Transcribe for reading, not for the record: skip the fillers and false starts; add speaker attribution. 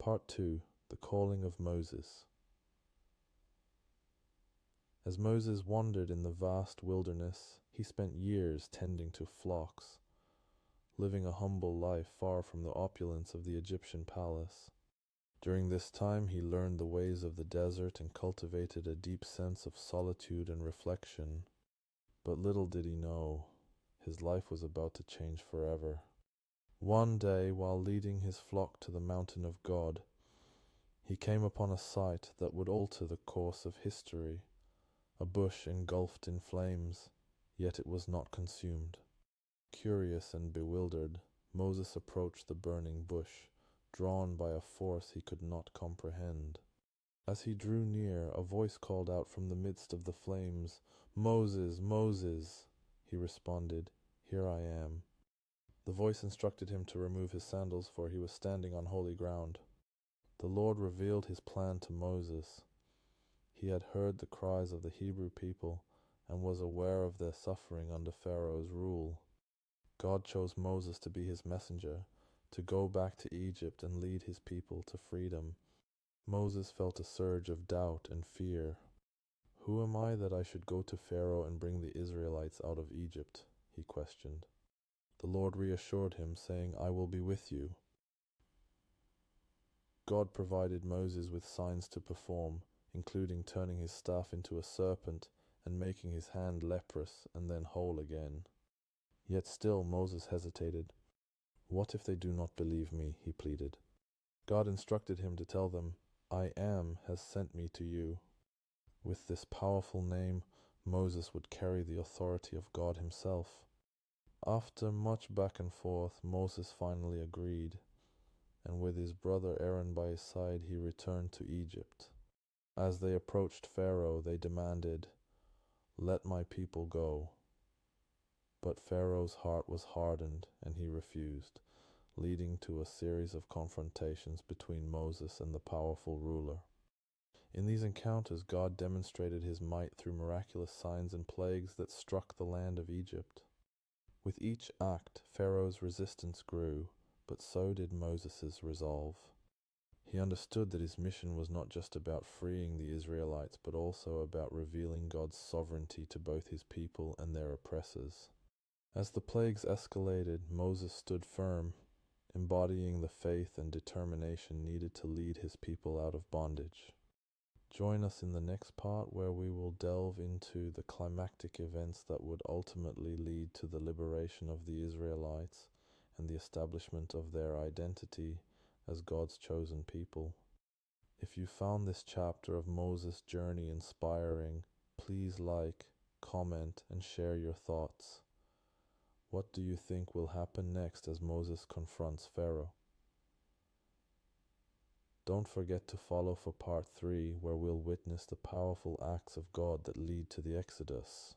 Speaker 1: Part 2. The Calling of Moses. As Moses wandered in the vast wilderness, he spent years tending to flocks, living a humble life far from the opulence of the Egyptian palace. During this time he learned the ways of the desert and cultivated a deep sense of solitude and reflection. But little did he know, his life was about to change forever. One day, while leading his flock to the mountain of God, he came upon a sight that would alter the course of history. A bush engulfed in flames, yet it was not consumed. Curious and bewildered, Moses approached the burning bush, drawn by a force he could not comprehend. As he drew near, a voice called out from the midst of the flames, "Moses, Moses!" He responded, "Here I am." The voice instructed him to remove his sandals, for he was standing on holy ground. The Lord revealed his plan to Moses. He had heard the cries of the Hebrew people and was aware of their suffering under Pharaoh's rule. God chose Moses to be his messenger, to go back to Egypt and lead his people to freedom. Moses felt a surge of doubt and fear. "Who am I that I should go to Pharaoh and bring the Israelites out of Egypt?" he questioned. The Lord reassured him, saying, "I will be with you." God provided Moses with signs to perform, including turning his staff into a serpent and making his hand leprous and then whole again. Yet still Moses hesitated. "What if they do not believe me?" he pleaded. God instructed him to tell them, "I Am has sent me to you." With this powerful name, Moses would carry the authority of God himself. After much back and forth, Moses finally agreed, and with his brother Aaron by his side, he returned to Egypt. As they approached Pharaoh, they demanded, "Let my people go." But Pharaoh's heart was hardened, and he refused, leading to a series of confrontations between Moses and the powerful ruler. In these encounters, God demonstrated his might through miraculous signs and plagues that struck the land of Egypt. With each act, Pharaoh's resistance grew, but so did Moses' resolve. He understood that his mission was not just about freeing the Israelites, but also about revealing God's sovereignty to both his people and their oppressors. As the plagues escalated, Moses stood firm, embodying the faith and determination needed to lead his people out of bondage. Join us in the next part, where we will delve into the climactic events that would ultimately lead to the liberation of the Israelites and the establishment of their identity as God's chosen people. If you found this chapter of Moses' journey inspiring, please like, comment, and share your thoughts. What do you think will happen next as Moses confronts Pharaoh? Don't forget to follow for part 3, where we'll witness the powerful acts of God that lead to the Exodus.